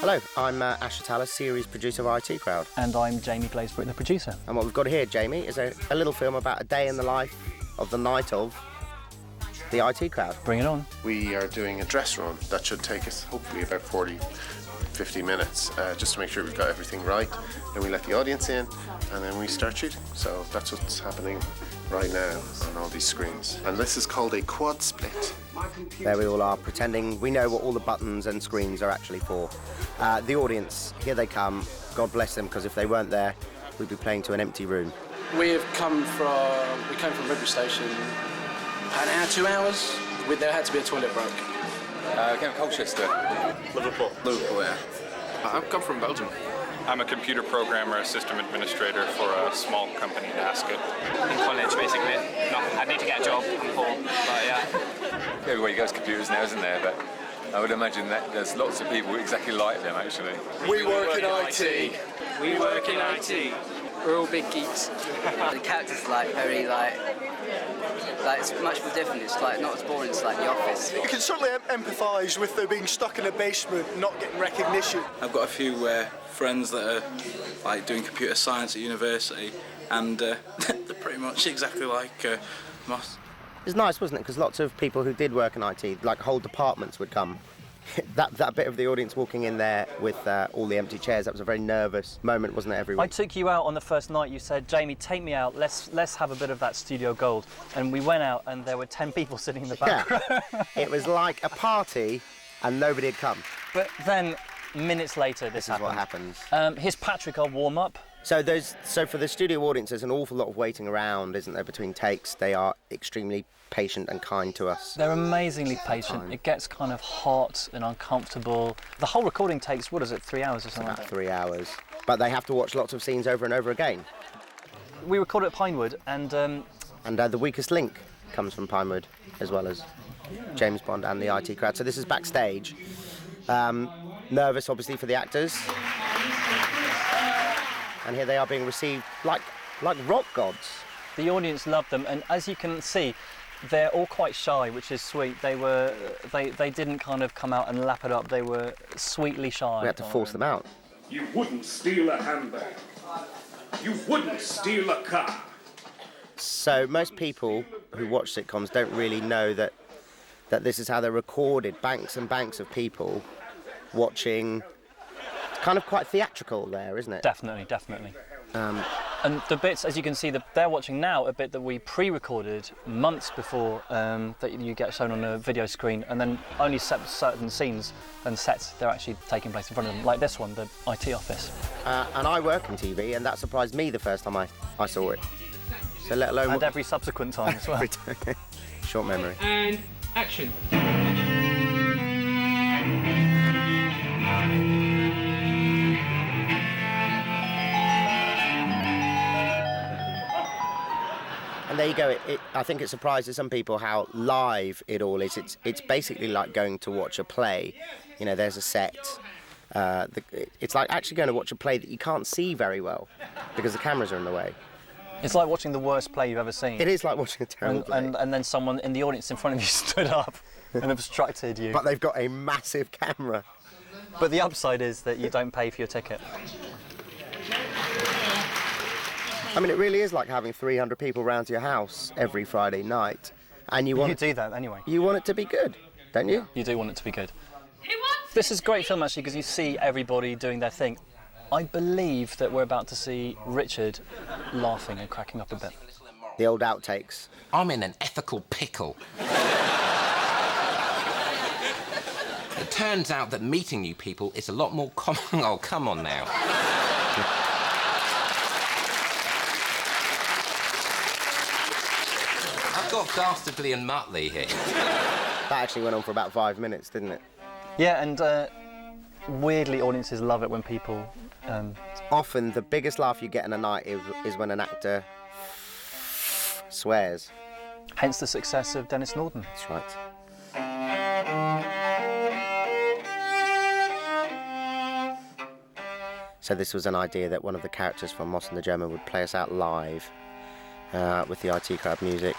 Hello, I'm Ash Atalla, series producer of IT Crowd. And I'm Jamie Blaisbrook, the producer. And what we've got here, Jamie, is a little film about a day in the life of the night of the IT Crowd. Bring it on. We are doing a dress run that should take us hopefully about 40-50 minutes, just to make sure we've got everything right. Then we let the audience in, and then we start shooting. So that's what's happening right now on all these screens. And this is called a quad split. There we all are, pretending we know what all the buttons and screens are actually for. The audience, here they come. God bless them, because if they weren't there, we'd be playing to an empty room. We came from River Station an hour, 2 hours. There had to be a toilet break. Came from Colchester. Liverpool, yeah. I've come from Belgium. I'm a computer programmer, a system administrator for a small company in Ascot. In college, basically. No, I need to get a job. I'm poor, but yeah. Everybody goes computers now, isn't there? But I would imagine that there's lots of people exactly like them, actually. We work in IT. We work in IT. We're all big geeks. The character's very it's much more different. It's not as boring as The Office. You can certainly empathise with being stuck in a basement, not getting recognition. I've got a few friends that are doing computer science at university, and they're pretty much exactly like Moss. It was nice, wasn't it? Because lots of people who did work in IT, like whole departments, would come. that bit of the audience walking in there with all the empty chairs, that was a very nervous moment, wasn't it, everyone? I took you out on the first night. You said, Jamie, take me out. Let's have a bit of that studio gold. And we went out, and there were 10 people sitting in the back row. It was like a party, and nobody had come. But then, minutes later, this is what happens. Here's Patrick, our warm-up. So for the studio audience, there's an awful lot of waiting around, isn't there, between takes. They are extremely patient and kind to us. They're amazingly patient. It gets kind of hot and uncomfortable. The whole recording takes, 3 hours or something? About 3 hours. But they have to watch lots of scenes over and over again. We recorded at Pinewood, and The Weakest Link comes from Pinewood, as well as James Bond and the IT Crowd. So this is backstage. Nervous, obviously, for the actors. And here they are being received like rock gods. The audience loved them, and as you can see, they're all quite shy, which is sweet. They didn't kind of come out and lap it up. They were sweetly shy. We had to force them out. You wouldn't steal a handbag. You wouldn't steal a car. So most people who watch sitcoms don't really know that this is how they're recorded. Banks and banks of people watching. It's kind of quite theatrical there, isn't it? Definitely. And the bits, as you can see, they're watching now a bit that we pre-recorded months before that you get shown on a video screen, and then only certain scenes and sets, they're actually taking place in front of them, like this one, the IT office. And I work in TV, and that surprised me the first time I saw it. So let alone... And every subsequent time as well. Short memory. And action. And there you go. I think it surprises some people how live it all is. It's basically like going to watch a play. You know, there's a set. It's like actually going to watch a play that you can't see very well because the cameras are in the way. It's like watching the worst play you've ever seen. It is like watching a terrible play. And then someone in the audience in front of you stood up and obstructed you. But they've got a massive camera. But the upside is that you don't pay for your ticket. I mean, it really is like having 300 people round to your house every Friday night. And you do that anyway. You want it to be good, don't you? You do want it to be good. This is a great film, actually, because you see everybody doing their thing. I believe that we're about to see Richard laughing and cracking up a bit. The old outtakes. I'm in an ethical pickle. It turns out that meeting new people is a lot more common. Oh, come on now. I've got Dastardly and Muttley here. That actually went on for about 5 minutes, didn't it? Yeah, and weirdly, audiences love it when people... Often, the biggest laugh you get in a night is when an actor swears. Hence the success of Dennis Norden. That's right. So this was an idea that one of the characters from Moss and the German would play us out live with the IT Crowd music.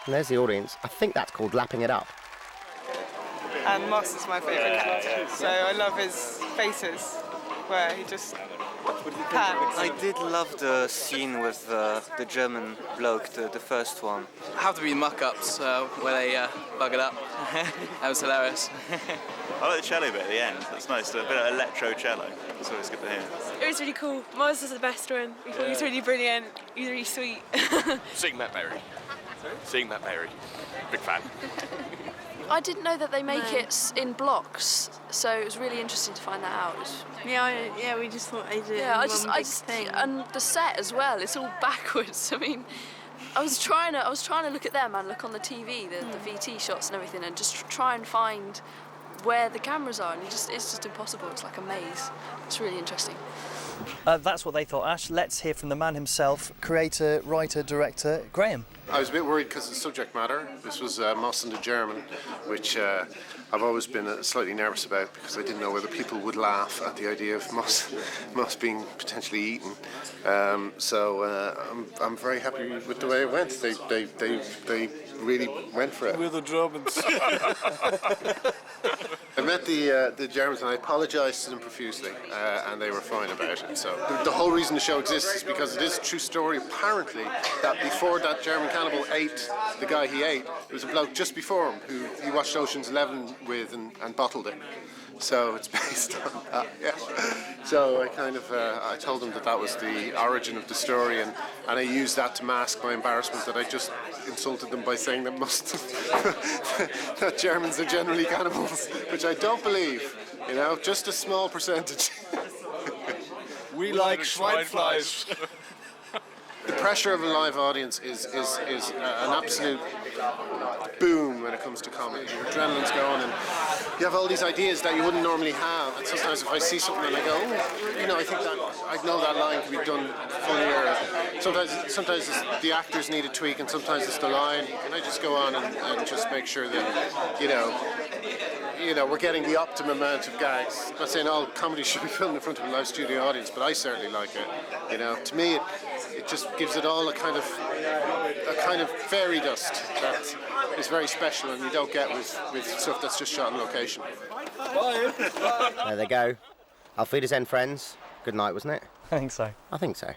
And there's the audience. I think that's called lapping it up. and Moss is my favourite character. So I love his faces, where he just pans. I did love the scene with the German bloke, the first one. Have to be muck-ups where they bug it up. That was hilarious. I like the cello bit at the end. That's nice. A bit of electro cello. It's always good to hear. It was really cool. Moss was the best one. We thought he was really brilliant. He was really sweet. Seeing Matt Mary. Seeing Matt Mary. Big fan. I didn't know that they make it in blocks, so it was really interesting to find that out. Yeah, we just thought they did. Yeah, I just thing. And the set as well. It's all backwards. I mean, I was trying to look at them and look on the TV, the VT shots and everything, and just try and find where the cameras are, and it's just impossible. It's like a maze. It's really interesting. That's what they thought, Ash. Let's hear from the man himself, creator, writer, director, Graham. I was a bit worried because of the subject matter. This was Moss and the German, which I've always been slightly nervous about because I didn't know whether people would laugh at the idea of Moss being potentially eaten. So I'm very happy with the way it went. They really went for it. We're the Germans. I met the Germans and I apologised to them profusely, and they were fine about it. So the whole reason the show exists is because it is a true story. Apparently, that before that German cannibal ate the guy he ate, there was a bloke just before him who he watched Ocean's 11 with and bottled it. So it's based on that. Yeah. So I told them that was the origin of the story, and I used that to mask my embarrassment that I just insulted them by saying that that Germans are generally cannibals, which I don't believe. Just a small percentage. We like Schweinfleisch. The pressure of a live audience is an absolute boom when it comes to comedy. Your adrenaline's going, and you have all these ideas that you wouldn't normally have. And sometimes if I see something and I go, I think that I know that line can be done funnier. Sometimes the actors need a tweak, and sometimes it's the line. And I just go on and just make sure that we're getting the optimum amount of gags. I'm not saying all comedy should be filmed in front of a live studio audience, but I certainly like it. To me, it just gives it all a kind of fairy dust that is very special and you don't get with stuff that's just shot on location. There they go. Auf Wiedersehen, friends. Good night, wasn't it? I think so. I think so.